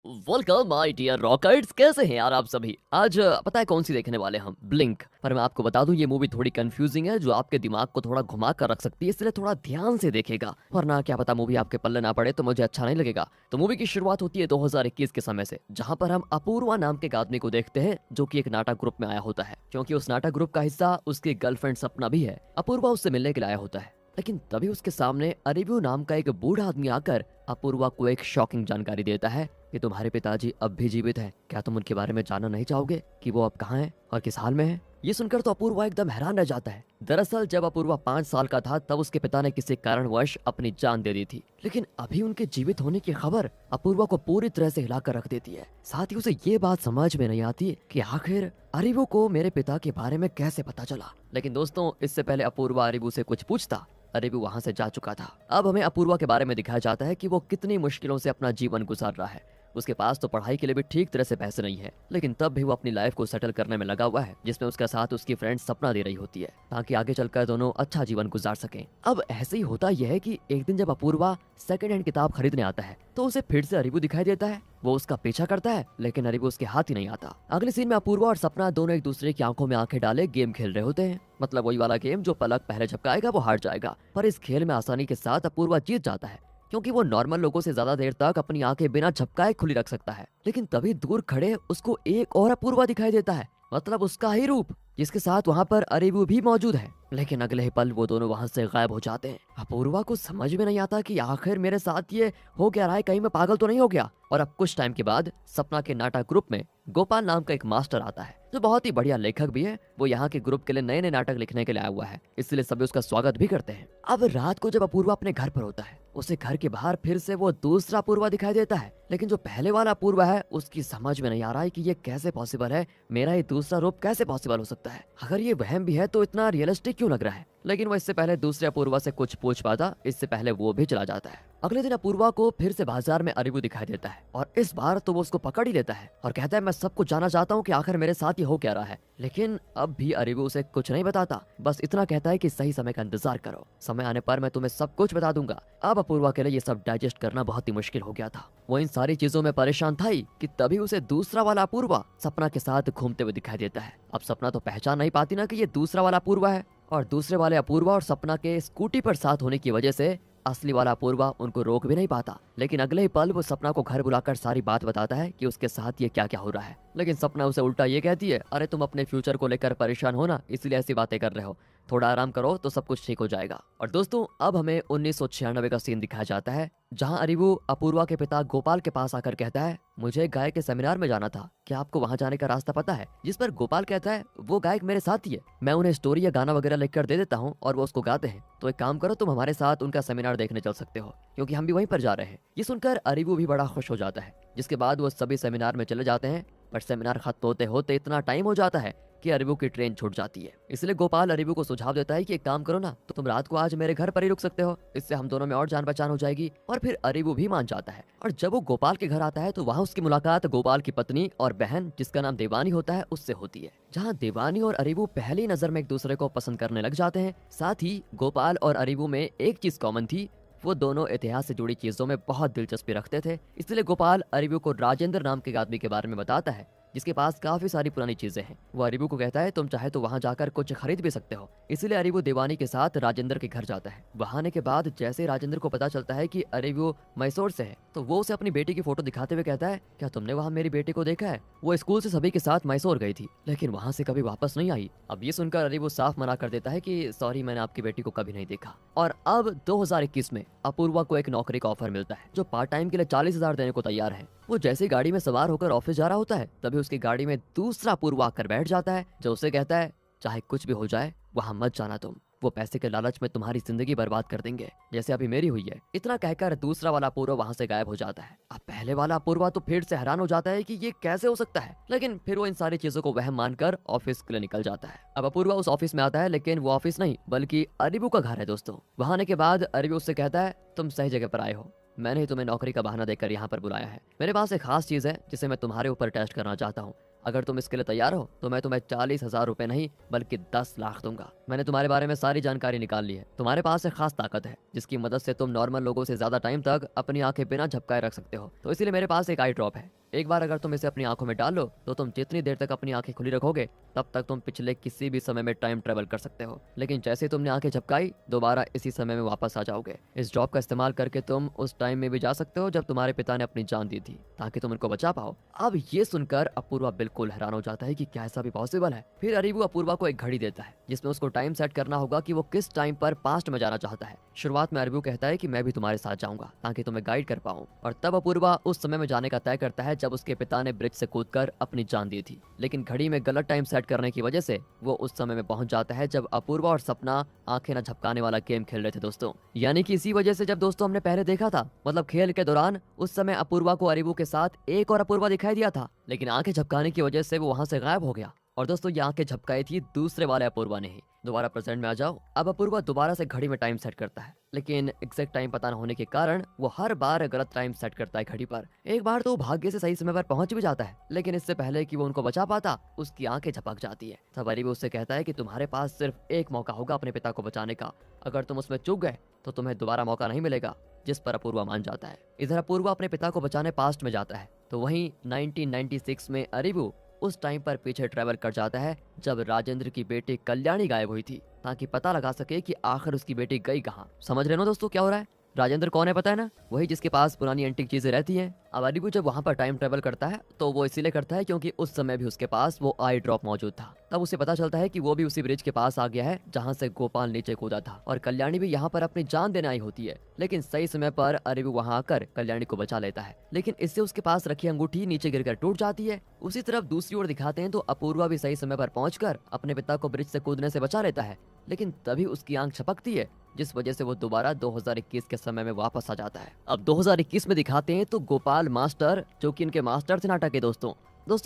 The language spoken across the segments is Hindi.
Welcome my dear rockets. कैसे हैं यार आप सभी? आज पता है कौन सी देखने वाले हम? ब्लिंक। पर मैं आपको बता दूं ये मूवी थोड़ी कंफ्यूजिंग है, जो आपके दिमाग को थोड़ा घुमा कर रख सकती है, इसलिए थोड़ा ध्यान से देखेगा, वरना क्या पता मूवी आपके पल्ले ना पड़े तो मुझे अच्छा नहीं लगेगा। तो मूवी की शुरुआत होती है 2021 के समय से, जहां पर हम अपूर्वा नाम के एक आदमी को देखते हैं जो कि एक नाटक ग्रुप में आया होता है। क्योंकि उस नाटक ग्रुप का हिस्सा उसकी गर्लफ्रेंड सपना भी है। अपूर्वा उससे मिलने के लिए आया होता है, लेकिन तभी उसके सामने अरेबियो नाम का एक बूढ़ा आदमी आकर अपूर्वा को एक शॉकिंग जानकारी देता है कि तुम्हारे पिताजी अब भी जीवित हैं। क्या तुम उनके बारे में जानना नहीं चाहोगे कि वो अब कहाँ हैं और किस हाल में हैं? ये सुनकर तो अपूर्वा एकदम हैरान रह जाता है। दरअसल जब अपूर्वा 5 साल का था तब उसके पिता ने किसी कारणवश अपनी जान दे दी थी, लेकिन अभी उनके जीवित होने की खबर अपूर्वा को पूरी तरह से हिलाकर रख देती है। साथ ही उसे ये बात समझ में नहीं आती कि आखिर अरीबू को मेरे पिता के बारे में कैसे पता चला। लेकिन दोस्तों, इससे पहले अपूर्वा अरीबू से कुछ पूछता, अरेबू वहां से जा चुका था। अब हमें अपूर्वा के बारे में दिखाया जाता है कि वो कितनी मुश्किलों से अपना जीवन गुजार रहा है। उसके पास तो पढ़ाई के लिए भी ठीक तरह से पैसे नहीं है, लेकिन तब भी वो अपनी लाइफ को सेटल करने में लगा हुआ है, जिसमें उसका साथ उसकी फ्रेंड सपना दे रही होती है, ताकि आगे चलकर दोनों अच्छा जीवन गुजार सकें। अब ऐसे ही होता यह है कि एक दिन जब अपूर्वा सेकंड हैंड किताब खरीदने आता है तो उसे फिर से अरीबू दिखाई देता है। वो उसका पीछा करता है, लेकिन अरीबू उसके हाथ ही नहीं आता। अगले सीन में अपूर्वा और सपना दोनों एक दूसरे की आंखों में आंखें डाले गेम खेल रहे होते हैं। मतलब वही वाला गेम जो पलक पहले झपकाएगा वो हार जाएगा। पर इस खेल में आसानी के साथ अपूर्वा जीत जाता है, क्योंकि वो नॉर्मल लोगों से ज्यादा देर तक अपनी आंखें बिना झपकाए खुली रख सकता है। लेकिन तभी दूर खड़े उसको एक और अपूर्वा दिखाई देता है, मतलब उसका ही रूप, जिसके साथ वहाँ पर अरेबू भी मौजूद है। लेकिन अगले ही पल वो दोनों वहां से गायब हो जाते हैं। अपूर्वा को समझ में नहीं आता कि आखिर मेरे साथ ये हो क्या रहा है, कहीं मैं पागल तो नहीं हो गया। और अब कुछ टाइम के बाद सपना के नाटक ग्रुप में गोपाल नाम का एक मास्टर आता है, जो बहुत ही बढ़िया लेखक भी है। वो यहाँ के ग्रुप के लिए नए नए नाटक लिखने के लिए आया हुआ है, इसलिए सभी उसका स्वागत भी करते हैं। अब रात को जब अपूर्वा अपने घर पर होता है, उसे घर के बाहर फिर से वो दूसरा अपूर्वा दिखाई देता है। लेकिन जो पहले वाला अपूर्वा है उसकी समझ में नहीं आ रहा है कि ये कैसे पॉसिबल है, मेरा ये दूसरा रूप कैसे पॉसिबल हो सकता है। अगर ये वहम भी है तो इतना रियलिस्टिक क्यों लग रहा है। लेकिन वो इससे पहले दूसरे अपूर्वा से कुछ पूछ पाता, इससे पहले वो भी चला जाता है। अगले दिन अपूर्वा को फिर से बाजार में अरीबू दिखाई देता है, और इस बार तो वो उसको पकड़ ही लेता है और कहता है मैं सब कुछ जानना चाहता हूँ कि आखिर मेरे साथ ये हो क्या रहा है। लेकिन अब भी अरीबू उसे कुछ नहीं बताता, बस इतना कहता है कि सही समय का इंतजार करो, समय आने पर मैं तुम्हें सब कुछ बता दूंगा। अब अपूर्वा के लिए ये सब डाइजेस्ट करना बहुत ही मुश्किल हो गया था। वो इन सारी चीजों में परेशान था ही कि तभी उसे दूसरा वाला अपूर्वा सपना के साथ घूमते हुए दिखाई देता है। अब सपना तो पहचान नहीं पाती ना कि ये दूसरा वाला अपूर्वा है, और दूसरे वाले अपूर्वा और सपना के स्कूटी पर साथ होने की वजह से असली वाला अपूर्वा उनको रोक भी नहीं पाता। लेकिन अगले ही पल वो सपना को घर बुलाकर सारी बात बताता है कि उसके साथ ये क्या क्या हो रहा है। लेकिन सपना उसे उल्टा ये कहती है, अरे तुम अपने फ्यूचर को लेकर परेशान हो ना, इसलिए ऐसी बातें कर रहे हो, थोड़ा आराम करो तो सब कुछ ठीक हो जाएगा। और दोस्तों, अब हमें 1996 का सीन दिखाया जाता है, जहां अरीबू अपूर्वा के पिता गोपाल के पास आकर कहता है, मुझे गायक के सेमिनार में जाना था, क्या आपको वहां जाने का रास्ता पता है? जिस पर गोपाल कहता है, वो गायक मेरे साथ ही है, मैं उन्हें स्टोरी या गाना वगैरह लिखकर दे देता हूँ और वो उसको गाते हैं, तो एक काम करो तुम हमारे साथ उनका सेमिनार देखने चल सकते हो, क्योंकि हम भी वहीं पर जा रहे हैं। ये सुनकर अरीबू भी बड़ा खुश हो जाता है, जिसके बाद वो सभी सेमिनार में चले जाते हैं। पर सेमिनार खत्म होते होते इतना टाइम हो जाता है कि अरीबू की ट्रेन छूट जाती है। इसलिए गोपाल अरीबू को सुझाव देता है कि एक काम करो ना, तो तुम रात को आज मेरे घर पर ही रुक सकते हो, इससे हम दोनों में और जान पहचान हो जाएगी। और फिर अरीबू भी मान जाता है। और जब वो गोपाल के घर आता है तो वहाँ उसकी मुलाकात गोपाल की पत्नी और बहन, जिसका नाम देवानी होता है, उससे होती है। जहाँ देवानी और अरीबू पहली नजर में एक दूसरे को पसंद करने लग जाते हैं। साथ ही गोपाल और अरीबू में एक चीज कॉमन थी, वो दोनों इतिहास से जुड़ी चीजों में बहुत दिलचस्पी रखते थे। इसलिए गोपाल अरीबू को राजेंद्र नाम के आदमी के बारे में बताता है, जिसके पास काफी सारी पुरानी चीजें हैं। वो अरीबू को कहता है, तुम चाहे तो वहां जाकर कुछ खरीद भी सकते हो। इसलिए अरीबू देवानी के साथ राजेंद्र के घर जाता है। वहां आने के बाद जैसे राजेंद्र को पता चलता है कि अरीबू मैसूर से है, तो वो उसे अपनी बेटी की फोटो दिखाते हुए कहता है, क्या तुमने वहाँ मेरी बेटी को देखा है? वो स्कूल से सभी के साथ मैसूर गई थी, लेकिन वहाँ से कभी वापस नहीं आई। अब ये सुनकर अरीबू साफ मना कर देता है कि सॉरी, मैंने आपकी बेटी को कभी नहीं देखा। और अब 2021 में अपूर्वा को एक नौकरी का ऑफर मिलता है, जो पार्ट टाइम के लिए 40,000 देने को तैयार है। वो जैसे ही गाड़ी में सवार होकर ऑफिस जा रहा होता है, तभी उसकी गाड़ी में दूसरा अपूर्वा आकर बैठ जाता है, जो उसे कहता है, चाहे कुछ भी हो जाए वहां मत जाना तुम, वो पैसे के लालच में तुम्हारी जिंदगी बर्बाद कर देंगे, जैसे अभी मेरी हुई है। इतना कहकर दूसरा वाला अपूर्वा वहां से गायब हो जाता है। अब पहले वाला अपूर्वा तो फिर से हैरान हो जाता है कि ये कैसे हो सकता है, लेकिन फिर वो इन सारी चीजों को वहम मानकर ऑफिस के लिए निकल जाता है। अब अपूर्वा उस ऑफिस में आता है, लेकिन वो ऑफिस नहीं बल्कि अरीबू का घर है। दोस्तों, वहां आने के बाद अरीबू उससे कहता है, तुम सही जगह पर आए हो, मैंने ही तुम्हें नौकरी का बहाना देकर यहाँ पर बुलाया है। मेरे पास एक खास चीज है जिसे मैं तुम्हारे ऊपर टेस्ट करना चाहता हूँ। अगर तुम इसके लिए तैयार हो तो मैं तुम्हें 40,000 रुपए नहीं बल्कि 10 लाख दूंगा। मैंने तुम्हारे बारे में सारी जानकारी निकाल ली है। तुम्हारे पास एक खास ताकत है जिसकी मदद से तुम नॉर्मल लोगों से ज्यादा टाइम तक अपनी आंखें बिना झपकाए रख सकते हो। तो इसीलिए मेरे पास एक आई ड्रॉप है। एक बार अगर तुम इसे अपनी आंखों में डाल लो तो तुम जितनी देर तक अपनी आंखें खुली रखोगे तब तक तुम पिछले किसी भी समय में टाइम ट्रेवल कर सकते हो। लेकिन जैसे ही तुमने आंखें झपकाई दोबारा इसी समय में वापस आ जाओगे। इस ड्रॉप का इस्तेमाल करके तुम उस टाइम में भी जा सकते हो जब तुम्हारे पिता ने अपनी जान दी थी ताकि तुम उनको बचा पाओ। अब ये सुनकर अपूर्वा बिल्कुल हैरान हो जाता है कि क्या ऐसा भी पॉसिबल है। फिर अरीबू अपूर्वा को एक घड़ी देता है जिसमें उसको टाइम सेट करना होगा कि वो किस टाइम पर पास्ट में जाना चाहता है। शुरुआत में अरीबू कहता है कि मैं भी तुम्हारे साथ जाऊंगा ताकि तुम्हें गाइड कर पाऊं, और तब अपूर्वा उस समय में जाने का तय करता है जब उसके पिता ने ब्रिज से कूदकर अपनी जान दी थी। लेकिन घड़ी में गलत टाइम सेट करने की वजह से वो उस समय में पहुंच जाता है जब अपूर्वा और सपना आंखें न झपकाने वाला गेम खेल रहे थे दोस्तों। यानी कि इसी वजह से जब दोस्तों हमने पहले देखा था, मतलब खेल के दौरान उस समय अपूर्वा को अरीबू के साथ एक और अपूर्वा दिखाई दिया था, लेकिन आंखें झपकाने की वजह से वो वहां से गायब हो गया। और दोस्तों ये आंखें झपकाई थी दूसरे वाले अपूर्वा ने ही। दोबारा प्रेजेंट में आ जाओ। अब अपूर्वा दोबारा से घड़ी में टाइम सेट करता है, लेकिन एग्जैक्ट टाइम पता न होने के कारण वो हर बार गलत टाइम सेट करता है घड़ी पर। एक बार तो भाग्य से सही समय पर पहुंच भी जाता है, लेकिन इससे पहले कि वो उनको बचा पाता उसकी आंखें झपक जाती है। तब अरीबू उससे कहता है कि तुम्हारे पास सिर्फ एक मौका होगा अपने पिता को बचाने का, अगर तुम उसमें चूक गए तो तुम्हें दोबारा मौका नहीं मिलेगा। जिस पर अपूर्वा मान जाता है। इधर अपूर्वा अपने पिता को बचाने पास्ट में जाता है, तो वहीं 1996 में अरीबू उस टाइम पर पीछे ट्रेवल कर जाता है जब राजेंद्र की बेटी कल्याणी गायब हुई थी, ताकि पता लगा सके कि आखिर उसकी बेटी गई कहाँ। समझ रहे हो दोस्तों क्या हो रहा है? राजेंद्र कौन है पता है ना? वही जिसके पास पुरानी एंटीक चीजें रहती हैं। अब अरीबू जब वहां पर टाइम ट्रेवल करता है तो वो इसीलिए करता है क्योंकि उस समय भी उसके पास वो आई ड्रॉप मौजूद था। तब उसे पता चलता है कि वो भी उसी ब्रिज के पास आ गया है जहां से गोपाल नीचे कूदा था, और कल्याणी भी यहाँ पर अपनी जान देने आई होती है। लेकिन सही समय पर अरीबू वहां आकर कल्याणी को बचा लेता है, लेकिन इससे उसके पास रखी अंगूठी नीचे गिरकर टूट जाती है। उसी तरफ दूसरी ओर दिखाते हैं तो अपूर्वा भी सही समय पर पहुंचकर अपने पिता को ब्रिज से कूदने से बचा लेता है, लेकिन तभी उसकी आंख झपकती है जिस वजह से वो दोबारा 2021 के समय में वापस आ जाता है। अब 2021 में दिखाते हैं तो गोपाल मास्टर, जो कि इनके मास्टर थे नाटक के दोस्तों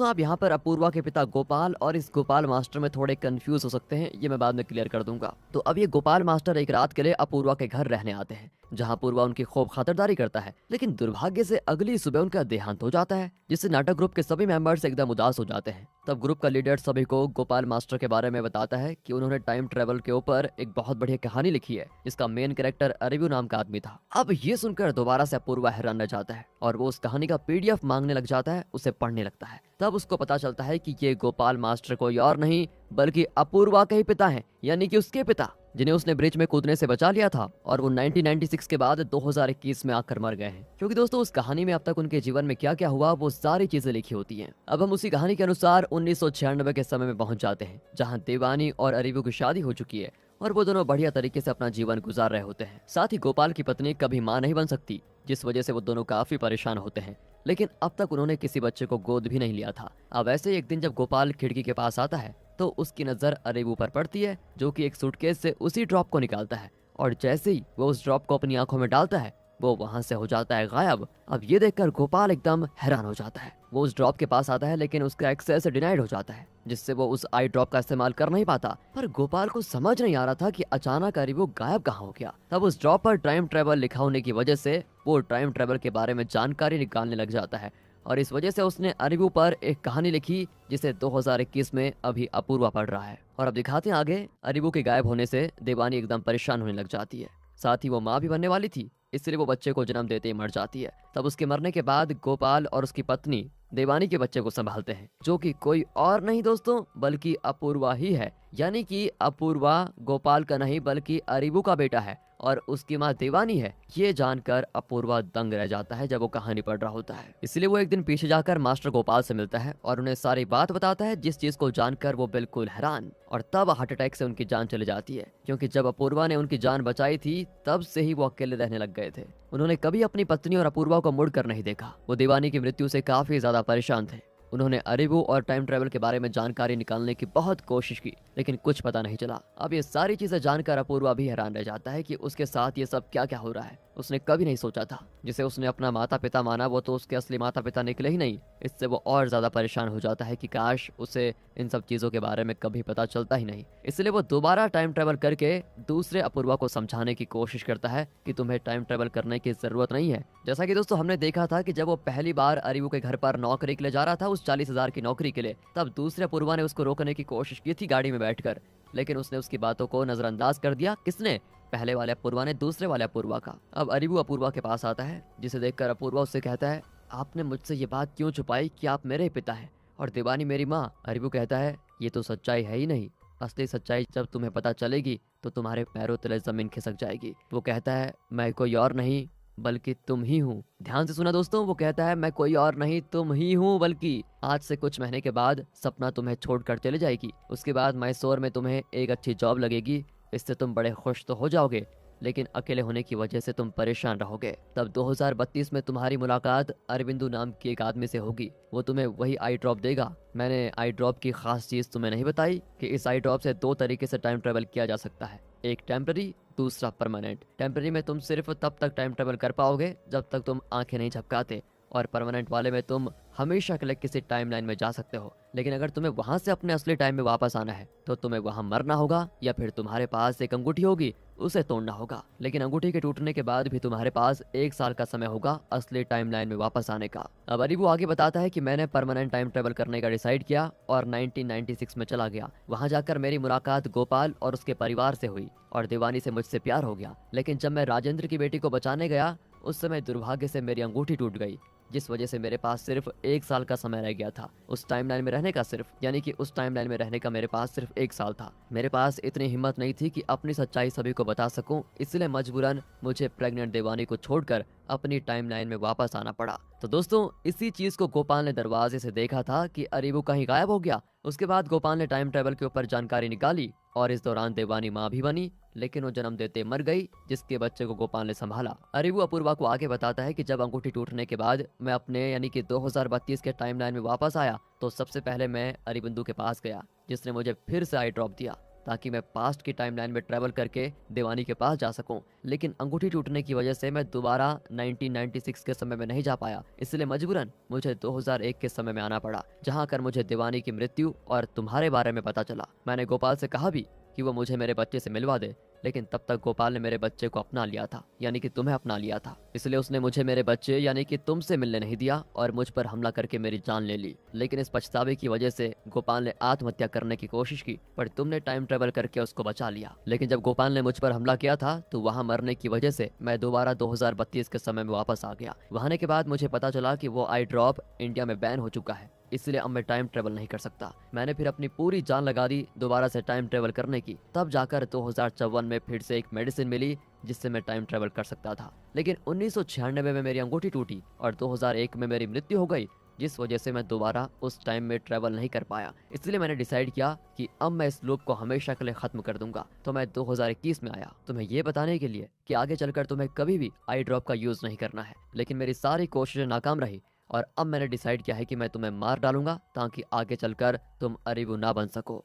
आप यहाँ पर अपूर्वा के पिता गोपाल और इस गोपाल मास्टर में थोड़े कंफ्यूज हो सकते हैं, ये मैं बाद में क्लियर कर दूंगा। तो अब ये गोपाल मास्टर एक रात के लिए अपूर्वा के घर रहने आते हैं, जहाँ अपूर्वा उनकी खूब खातिरदारी करता है। लेकिन दुर्भाग्य से अगली सुबह उनका देहांत हो जाता है, जिससे नाटक ग्रुप के सभी मेंबर्स एकदम उदास हो जाते हैं। तब ग्रुप का लीडर सभी को गोपाल मास्टर के बारे में बताता है कि उन्होंने टाइम ट्रेवल के ऊपर एक बहुत बढ़िया कहानी लिखी है, जिसका मेन कैरेक्टर अरीबू नाम का आदमी था। अब ये सुनकर दोबारा से अपूर्वा हैरान रह जाता है और वो उस कहानी का PDF मांगने लग जाता है, उसे पढ़ने लगता है। तब उसको पता चलता है कि ये गोपाल मास्टर कोई और नहीं बल्कि अपूर्वा के ही पिता हैं, यानी कि उसके पिता, जिन्हें उसने ब्रिज में कूदने से बचा लिया था और वो 1996 के बाद 2021 में आकर मर गए हैं। क्योंकि दोस्तों उस कहानी में अब तक उनके जीवन में क्या क्या हुआ वो सारी चीजें लिखी होती हैं। अब हम उसी कहानी के अनुसार 1996 के समय में पहुंच जाते हैं, जहां देवानी और अरीबू की शादी हो चुकी है और वो दोनों बढ़िया तरीके से अपना जीवन गुजार रहे होते हैं। साथ ही गोपाल की पत्नी कभी मां नहीं बन सकती, जिस वजह से वो दोनों काफी परेशान होते हैं, लेकिन अब तक उन्होंने किसी बच्चे को गोद भी नहीं लिया था। अब ऐसे ही एक दिन जब गोपाल खिड़की के पास आता है तो उसकी नजर अरीबू पर पड़ती है, जो कि एक सूटकेस से उसी ड्रॉप को निकालता है, और जैसे ही वो उस ड्रॉप को अपनी आंखों में डालता है वो वहां से हो जाता है गायब। अब ये देखकर गोपाल एकदम हैरान हो जाता है। वो उस ड्रॉप के पास आता है, लेकिन उसका एक्सेस डिनाइड हो जाता है, जिससे वो उस आई ड्रॉप का इस्तेमाल कर नहीं पाता। पर गोपाल को समझ नहीं आ रहा था कि अचानक अरीबू गायब कहाँ हो गया। तब उस ड्रॉप पर टाइम ट्रेवल लिखा होने की वजह से वो टाइम ट्रेवल के बारे में जानकारी निकालने लग जाता है, और इस वजह से उसने अरीबू पर एक कहानी लिखी जिसे 2021 में अभी अपूर्वा पढ़ रहा है। और अब दिखाते हैं आगे। अरीबू के गायब होने से देवानी एकदम परेशान होने लग जाती है, साथ ही वो माँ भी बनने वाली थी, इसलिए वो बच्चे को जन्म देते ही मर जाती है। तब उसके मरने के बाद गोपाल और उसकी पत्नी देवानी के बच्चे को संभालते हैं, जो कि कोई और नहीं दोस्तों बल्कि अपूर्वा ही है। यानी कि अपूर्वा गोपाल का नहीं बल्कि अरीबू का बेटा है और उसकी माँ देवानी है। ये जानकर अपूर्वा दंग रह जाता है जब वो कहानी पढ़ रहा होता है। इसलिए वो एक दिन पीछे जाकर मास्टर गोपाल से मिलता है और उन्हें सारी बात बताता है, जिस चीज को जानकर वो बिल्कुल हैरान, और तब हार्ट अटैक से उनकी जान चली जाती है। क्योंकि जब अपूर्वा ने उनकी जान बचाई थी तब से ही वो अकेले रहने लग गए थे। उन्होंने कभी अपनी पत्नी और अपूर्वा को मुड़कर नहीं देखा। वो देवानी की मृत्यु से काफी ज्यादा परेशान थे। उन्होंने अरीबू और टाइम ट्रेवल के बारे में जानकारी निकालने की बहुत कोशिश की, लेकिन कुछ पता नहीं चला। अब ये सारी चीजें जानकर अपूर्वा भी हैरान रह जाता है कि उसके साथ ये सब क्या क्या हो रहा है। उसने कभी नहीं सोचा था। जिसे उसने अपना माता पिता माना वो तो उसके असली माता पिता निकले ही नहीं। इससे वो और ज्यादा परेशान हो जाता है कि काश उसे इन सब चीजों के बारे में कभी पता चलता ही नहीं। इसलिए वो दोबारा टाइम ट्रेवल करके दूसरे अपूर्वा को समझाने की कोशिश करता है कि तुम्हें टाइम ट्रेवल करने की जरूरत नहीं है। जैसा कि दोस्तों हमने देखा था कि जब वो पहली बार अरीबू के घर पर नौकरी के लिए जा रहा था, उस 40,000 की नौकरी के लिए, तब दूसरे अपूर्वा ने उसको रोकने की कोशिश की थी गाड़ी में बैठकर, लेकिन उसने उसकी बातों को नजरअंदाज कर दिया। किसने? पहले वाले अपूर्वा ने दूसरे वाले अपूर्वा का। अब अरीबू अपूर्वा के पास आता है, जिसे देखकर अपूर्वा उससे कहता है, आपने मुझसे ये बात क्यों छुपाई कि आप मेरे पिता हैं और देवानी मेरी माँ? अरीबू कहता है, ये तो सच्चाई है ही नहीं। असली सच्चाई जब तुम्हें पता चलेगी तो तुम्हारे पैरों तले जमीन खिसक जाएगी। वो कहता है, मैं कोई और नहीं बल्कि तुम ही हूँ। ध्यान से सुना दोस्तों, वो कहता है, मैं कोई और नहीं तुम ही हूँ, बल्कि आज से कुछ महीने के बाद सपना तुम्हें छोड़कर चले जाएगी। उसके बाद मैसूर में तुम्हें एक अच्छी जॉब लगेगी, इससे तुम बड़े खुश तो हो जाओगे, लेकिन अकेले होने की वजह से तुम परेशान रहोगे। तब 2032 में तुम्हारी मुलाकात अरविंदू नाम के एक आदमी से होगी। वो तुम्हें वही आई ड्रॉप देगा। मैंने आई ड्रॉप की खास चीज तुम्हें नहीं बताई कि इस आई ड्रॉप से 2 तरीके से टाइम ट्रेवल किया जा सकता है, एक टेम्पररी, दूसरा परमानेंट। टेम्पररी में तुम सिर्फ तब तक टाइम ट्रेवल कर पाओगे जब तक तुम आंखें नहीं झपकाते, और परमानेंट वाले में तुम हमेशा के लिए किसी टाइमलाइन में जा सकते हो। लेकिन अगर तुम्हें वहां से अपने असली टाइम में वापस आना है तो तुम्हें वहां मरना होगा, या फिर तुम्हारे पास एक अंगूठी होगी, उसे तोड़ना होगा। लेकिन अंगूठी के टूटने के बाद भी तुम्हारे पास 1 साल का समय होगा असली टाइमलाइन में वापस आने का। अब अरीबू आगे बताता है कि मैंने परमानेंट टाइम ट्रेवल करने का डिसाइड किया और 1996 में चला गया। वहां जाकर मेरी मुलाकात गोपाल और उसके परिवार से हुई और देवानी से मुझसे प्यार हो गया। लेकिन जब मैं राजेंद्र की बेटी को बचाने गया, उस समय दुर्भाग्य से मेरी अंगूठी टूट गई, जिस वजह से मेरे पास सिर्फ 1 साल का समय रह गया था उस टाइमलाइन में रहने का। यानी कि उस टाइमलाइन में रहने का मेरे पास सिर्फ 1 साल था। मेरे पास इतनी हिम्मत नहीं थी कि अपनी सच्चाई सभी को बता सकूं, इसलिए मजबूरन मुझे प्रेग्नेंट देवानी को छोड़कर अपनी टाइमलाइन में वापस आना पड़ा। तो दोस्तों इसी चीज को गोपाल ने दरवाजे से देखा था कि अरीबू कहीं गायब हो गया। उसके बाद गोपाल ने टाइम ट्रेवल के ऊपर जानकारी निकाली और इस दौरान देवानी माँ भी बनी, लेकिन वो जन्म देते मर गई, जिसके बच्चे को गोपाल ने संभाला। अरीबू अपूर्वा को आगे बताता है कि जब अंगूठी टूटने के बाद मैं अपने यानी कि 2032 के टाइमलाइन में वापस आया तो सबसे पहले मैं अरिबिंदु के पास गया, जिसने मुझे फिर से आई ड्रॉप दिया ताकि मैं पास्ट की टाइमलाइन में ट्रेवल करके देवानी के पास जा सकूं। लेकिन अंगूठी टूटने की वजह से मैं दोबारा 1996 के समय में नहीं जा पाया, इसलिए मजबूरन मुझे 2001 के समय में आना पड़ा, जहां कर मुझे देवानी की मृत्यु और तुम्हारे बारे में पता चला। मैंने गोपाल से कहा भी कि वो मुझे मेरे बच्चे से मिलवा दे, लेकिन तब तक गोपाल ने मेरे बच्चे को अपना लिया था, यानी कि तुम्हें अपना लिया था। इसलिए उसने मुझे मेरे बच्चे यानी कि तुमसे मिलने नहीं दिया और मुझ पर हमला करके मेरी जान ले ली। लेकिन इस पछतावे की वजह से गोपाल ने आत्महत्या करने की कोशिश की, पर तुमने टाइम ट्रेवल करके उसको बचा लिया। लेकिन जब गोपाल ने मुझ पर हमला किया था तो वहाँ मरने की वजह से मैं दोबारा 2032 के समय में वापस आ गया। वहां के बाद मुझे पता चला कि वो आई ड्रॉप इंडिया में बैन हो चुका है, इसलिए अब मैं टाइम ट्रेवल नहीं कर सकता। मैंने फिर अपनी पूरी जान लगा दी दोबारा से टाइम ट्रेवल करने की। तब जाकर 2054 में फिर से एक मेडिसिन मिली जिससे मैं टाइम ट्रेवल कर सकता था। लेकिन 1996 में मेरी अंगूठी टूटी और 2001 में मेरी मृत्यु हो गई, जिस वजह से मैं दोबारा उस टाइम में ट्रेवल नहीं कर पाया। इसलिए मैंने डिसाइड किया कि अब मैं इस लूप को हमेशा के लिए खत्म कर दूंगा। तो मैं 2021 में आया तुम्हें ये बताने के लिए कि आगे चलकर तुम्हें कभी भी आई ड्रॉप का यूज नहीं करना है। लेकिन मेरी सारी कोशिशें नाकाम रही और अब मैंने डिसाइड किया है कि मैं तुम्हें मार डालूंगा ताकि आगे चलकर तुम अरीबू ना बन सको।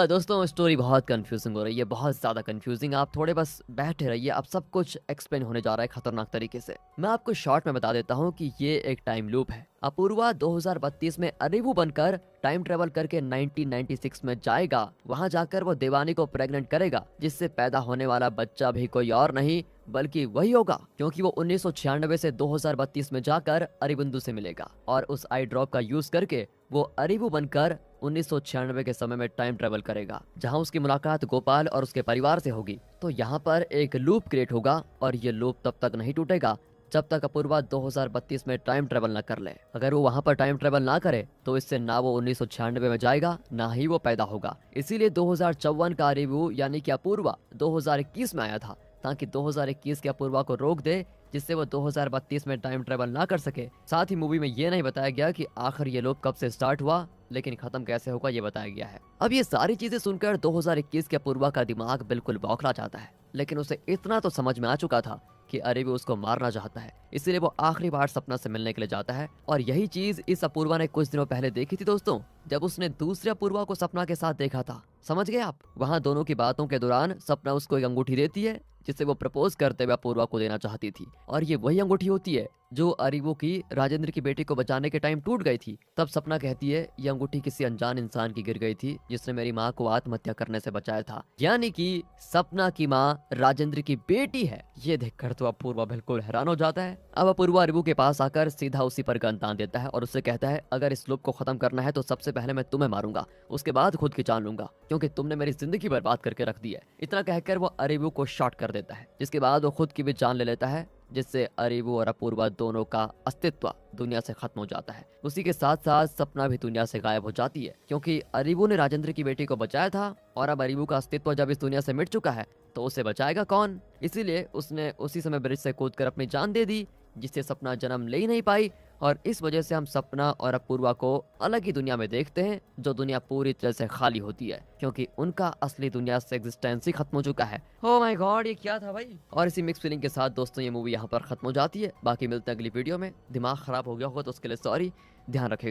दोस्तों स्टोरी बहुत कंफ्यूजिंग हो रही है, बहुत ज्यादा कंफ्यूजिंग। आप थोड़े बस बैठे रहिए, अब सब कुछ एक्सप्लेन होने जा रहा है खतरनाक तरीके से। मैं आपको शॉर्ट में बता देता हूँ कि ये एक टाइम लूप है। अपूर्वा 2032 में अरीबू बनकर टाइम ट्रेवल करके 1996 में जाएगा। वहाँ जाकर वो देवानी को प्रेग्नेंट करेगा, जिससे पैदा होने वाला बच्चा भी कोई और नहीं बल्कि वही होगा, क्योंकि वो 1996 से 2032 में जाकर अरिबिंदु से मिलेगा और उस आई ड्रॉप का यूज करके वो अरीबू बनकर 1996 के समय में टाइम ट्रेवल करेगा, जहां उसकी मुलाकात गोपाल और उसके परिवार से होगी। तो यहाँ पर एक लूप क्रिएट होगा और ये लूप तब तक नहीं टूटेगा जब तक अपूर्वा 2032 में टाइम ट्रेवल न कर ले। अगर वो वहाँ पर टाइम ट्रेवल ना करे तो इससे ना वो 1996 में जाएगा ना ही वो पैदा होगा। इसीलिए 2054 का अरीबू यानी कि अपूर्वा 2021 में आया था, ताकि 2021 के अपूर्वा को रोक दे, जिससे वो 2032 में टाइम ट्रेवल ना कर सके। साथ ही मूवी में ये नहीं बताया गया कि आखिर ये लूप कब से स्टार्ट हुआ, लेकिन खत्म कैसे होगा ये बताया गया है। अब ये सारी चीजें सुनकर 2021 के अपूर्वा का दिमाग बिल्कुल बौखला जाता है, लेकिन उसे इतना तो समझ में आ चुका था कि अरीबू उसको मारना चाहता है, इसलिए वो आखिरी बार सपना से मिलने के लिए जाता है। और यही चीज इस अपूर्वा ने कुछ दिनों पहले देखी थी दोस्तों, जब उसने दूसरे अपूर्वा को सपना के साथ देखा था। समझ गए आप? वहाँ दोनों की बातों के दौरान सपना उसको एक अंगूठी देती है जिसे वो प्रपोज करते हुए अपूर्वा को देना चाहती थी। और ये वही अंगूठी होती है जो अरीबू की राजेंद्र की बेटी को बचाने के टाइम टूट गई थी। तब सपना कहती है ये अंगूठी किसी अनजान इंसान की गिर गई थी जिसने मेरी माँ को आत्महत्या करने से बचाया था, यानी कि सपना की माँ राजेंद्र की बेटी है। ये देखकर तो अपूर्वा बिल्कुल हैरान हो जाता है। अब अपूर्वा अरीबू के पास आकर सीधा उसी पर गन तान देता है और उससे कहता है अगर इस लूप को खत्म करना है तो सबसे पहले मैं तुम्हें मारूंगा, उसके बाद खुद की जान लूंगा, क्योंकि तुमने मेरी जिंदगी बर्बाद करके रख दी है। इतना कहकर वो अरीबू को शॉट कर देता है, जिसके बाद वो खुद की भी जान ले लेता है, जिससे अरीबू और अपूर्वा दोनों का अस्तित्व दुनिया से खत्म हो जाता है। उसी के साथ साथ सपना भी दुनिया से गायब हो जाती है, क्योंकि अरीबू ने राजेंद्र की बेटी को बचाया था और अब अरीबू का अस्तित्व जब इस दुनिया से मिट चुका है तो उसे बचाएगा कौन। इसीलिए उसने उसी समय ब्रिज से कूदकर अपनी जान दे दी, जिससे सपना जन्म ले ही नहीं पाई। और इस वजह से हम सपना और अपूर्वा को अलग ही दुनिया में देखते हैं, जो दुनिया पूरी तरह से खाली होती है, क्योंकि उनका असली दुनिया से एग्जिस्टेंस ही खत्म हो चुका है। ओह माय गॉड, ये क्या था भाई। और इसी मिक्स फीलिंग के साथ दोस्तों ये मूवी यहाँ पर खत्म हो जाती है। बाकी मिलते हैं अगली वीडियो में। दिमाग खराब हो गया होगा तो उसके लिए सॉरी, ध्यान रखेगा।